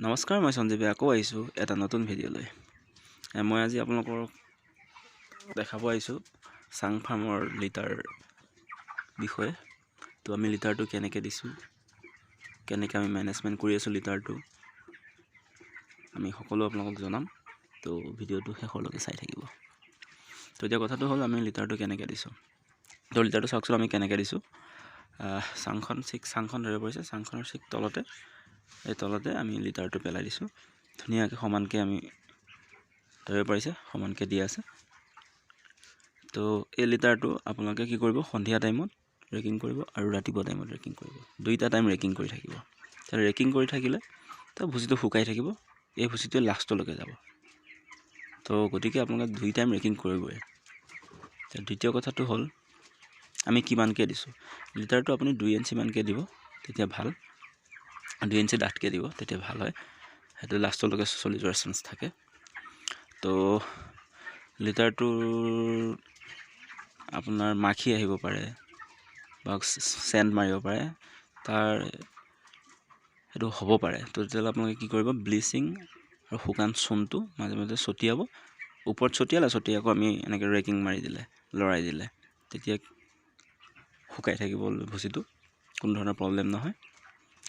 নমস্কাৰ, মই সঞ্জীৱে আকৌ আহিছোঁ এটা নতুন ভিডিঅ'লৈ। মই আজি আপোনালোকক দেখাব আহিছোঁ চাং ফাৰ্মৰ লিটাৰ বিষয়ে। তো আমি লিটাৰটো কেনেকৈ দিছোঁ, কেনেকৈ আমি মেনেজমেণ্ট কৰি আছোঁ লিটাৰটো, আমি সকলো আপোনালোকক জনাম। তো ভিডিঅ'টো শেষলৈকে চাই থাকিব। তো এতিয়া কথাটো হ'ল আমি লিটাৰটো কেনেকৈ দিছোঁ। তো লিটাৰটো চাওকচোন আমি কেনেকৈ দিছোঁ। চাংখন ধৰিব পৰিছে, চাংখনৰ ঠিক তলতে আমি লিটাৰটো পেলাই দিছোঁ। ধুনীয়াকৈ সমানকৈ আমি ধৰিব পাৰিছে, সমানকৈ দিয়া আছে। তো এই লিটাৰটো আপোনালোকে কি কৰিব, সন্ধিয়া টাইমত ৰেকিং কৰিব আৰু ৰাতিপুৱা টাইমত ৰেকিং কৰিব। দুইটা টাইম ৰেকিং কৰি থাকিব। ৰেকিং কৰি থাকিলে তো ভুচিটো শুকাই থাকিব, এই ভুচিটোৱে লাষ্টলৈকে যাব। তো গতিকে আপোনালোকে 2 টাইম ৰেকিং কৰিবই। দ্বিতীয় কথাটো হ'ল আমি কিমানকৈ দিছোঁ। লিটাৰটো আপুনি 2 ইঞ্চিমানকৈ দিব, তেতিয়া ভাল। 2 ইঞ্চি ডাঠকৈ দিব, তেতিয়া ভাল হয়। সেইটো লাষ্টলৈকে চলি যোৱাৰ চান্স থাকে। তো লিটাৰটোৰ আপোনাৰ মাখি আহিব পাৰে বা চেণ্ট মাৰিব পাৰে, সেইটো হ'ব পাৰে। তো তেতিয়াহ'লে আপোনালোকে কি কৰিব, ব্লিচিং আৰু শুকান চূণটো মাজে মাজে ছটিয়াব। ওপৰত ছটিয়াই আকৌ আমি এনেকৈ ৰেকিং মাৰি দিলে, লৰাই দিলে, তেতিয়া শুকাই থাকিব ভুচিটো, কোনো ধৰণৰ প্ৰব্লেম নহয়।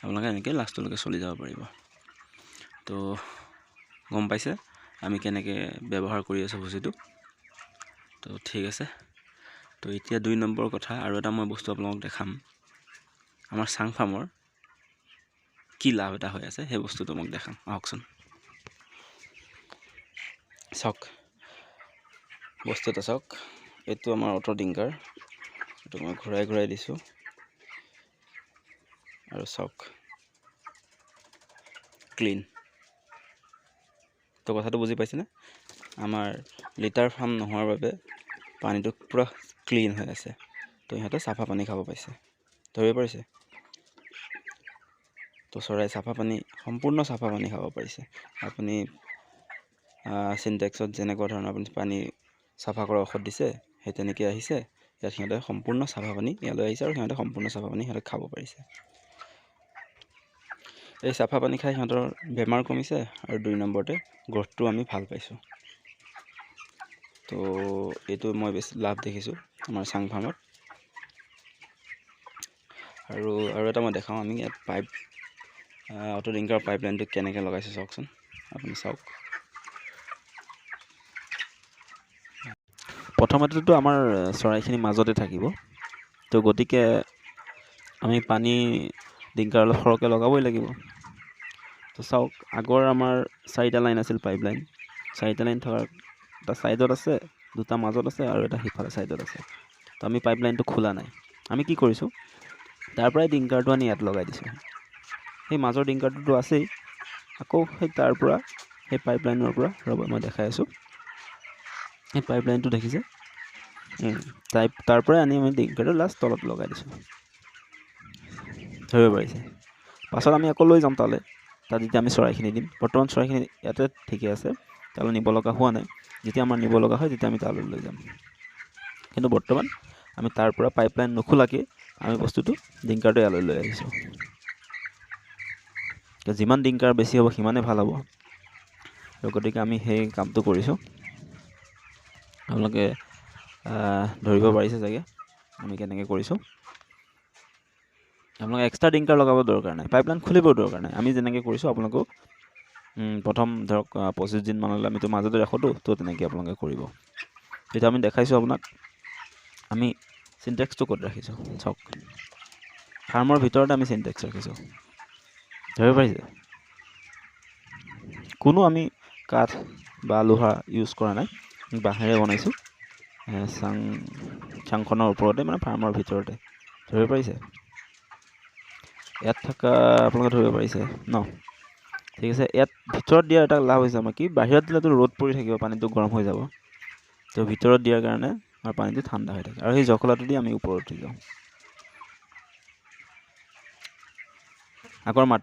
আপোনালোকে এনেকৈ লাষ্টলৈকে চলি যাব পাৰিব। তো গম পাইছে আমি কেনেকৈ ব্যৱহাৰ কৰি আছোঁ ভুচিটো। তো ঠিক আছে। তো এতিয়া 2 নম্বৰ কথা, আৰু এটা মই বস্তু আপোনালোকক দেখাম। আমাৰ চাং ফাৰ্মৰ কি লাভ এটা হৈ আছে, সেই বস্তুটো মোক দেখাম, আহকচোন। চাওক বস্তু এটা চাওক, এইটো আমাৰ অটো ডিংকাৰ, এইটো মই ঘূৰাই দিছোঁ। আৰু চাওক ক্লিন। তো কথাটো বুজি পাইছেনে? আমাৰ লিটাৰ ফাৰ্ম নোহোৱাৰ বাবে পানীটো পূৰা ক্লিন হৈ আছে। তো সিহঁতে চাফা পানী খাব পাইছে, ধৰিব পাৰিছে। তো চৰাই সম্পূৰ্ণ চাফা পানী খাব পাৰিছে। আপুনি চিনটেক্সত যেনেকুৱা ধৰণৰ আপুনি পানী চাফা কৰা ঔষধ দিছে, সেই তেনেকৈ আহিছে। ইয়াত সিহঁতে সম্পূৰ্ণ চাফা পানী ইয়ালৈ আহিছে, আৰু সিহঁতে সম্পূৰ্ণ চাফা পানী সিহঁতে খাব পাৰিছে। এই চাফা পানী খাই সিহঁতৰ বেমাৰ কমিছে, আৰু 2 নম্বৰতে গ্ৰথটো আমি ভাল পাইছোঁ। তো এইটো মই বেছি লাভ দেখিছোঁ আমাৰ চাং ফাৰ্মত। আৰু এটা মই দেখাওঁ, আমি ইয়াত অটো ডিংকাৰ পাইপলাইনটো কেনেকৈ লগাইছোঁ চাওকচোন। আপুনি চাওক, প্ৰথমতেতো আমাৰ চৰাইখিনি মাজতে থাকিব। তো গতিকে আমি পানী ডিংকাৰ অলপ সৰহকৈ লগাবই লাগিব। তো চাওক, আগৰ আমাৰ 4টা লাইন আছিল পাইপলাইন। 4টা লাইন থকাৰ এটা ছাইডত আছে, 2টা মাজত আছে, আৰু এটা সিফালে ছাইডত আছে। তো আমি পাইপলাইনটো খোলা নাই। আমি কি কৰিছোঁ, তাৰ পৰাই ডিংকাৰটো আনি ইয়াত লগাই দিছোঁ। সেই মাজৰ ডিংকাৰটোতো আছেই, আকৌ তাৰ পৰা সেই পাইপলাইনৰ পৰা ৰ'ব মই দেখাই আছোঁ। সেই পাইপলাইনটো দেখিছে, তাৰ পৰাই আনি আমি ডিংকাৰটো লাষ্ট তলত লগাই দিছোঁ, ধৰিব পাৰিছে। পাছত আমি আকৌ লৈ যাম তাত যেতিয়া আমি চৰাইখিনি দিম। বৰ্তমান চৰাইখিনি ইয়াতে ঠিকে আছে, তালৈ নিব লগা হোৱা নাই। যেতিয়া আমাৰ নিব লগা হয়, তেতিয়া আমি তালৈ লৈ যাম। কিন্তু বৰ্তমান আমি তাৰ পৰা পাইপলাইন নোখোলাকৈ আমি বস্তুটো ডিংকাৰটো ইয়ালৈ লৈ আহিছোঁ। যিমান ডিংকাৰ বেছি হ'ব সিমানেই ভাল হ'ব। গতিকে আমি সেই কামটো কৰিছোঁ। আপোনালোকে ধৰিব পাৰিছে চাগে আমি কেনেকৈ কৰিছোঁ। আপোনালোকে এক্সট্ৰা ডিংকাৰ লগাব দৰকাৰ নাই, পাইপলাইন খুলিব দৰকাৰ নাই। আমি যেনেকৈ কৰিছোঁ আপোনালোকক প্ৰথম ধৰক 25 দিনমানলৈ আমিতো মাজতে ৰাখোঁতো, তো তেনেকৈ আপোনালোকে কৰিব। এতিয়া আমি দেখাইছোঁ আপোনাক আমি চিনটেক্সটো ক'ত ৰাখিছোঁ। চাওক, ফাৰ্মৰ ভিতৰতে আমি চিনটেক্স ৰাখিছোঁ, ধৰিব পাৰিছে। কোনো আমি কাঠ বা লোহা ইউজ কৰা নাই, বাঁহেৰে বনাইছোঁ। চাংখনৰ ওপৰতে, মানে ফাৰ্মৰ ভিতৰতে, ধৰিব পাৰিছে। ইয়াত থকা আপোনালোকে ধৰিব পাৰিছে ন? ঠিক আছে। ইয়াত ভিতৰত দিয়াৰ এটা লাভ হৈছে আমাৰ কি, বাহিৰত দিলেতো ৰ'দ পৰি থাকিব, পানীটো গৰম হৈ যাব। তো ভিতৰত দিয়াৰ কাৰণে আমাৰ পানীটো ঠাণ্ডা হৈ থাকে, আৰু সেই জখলাটো দি আমি ওপৰত উঠি যাওঁ। আগৰ মাটি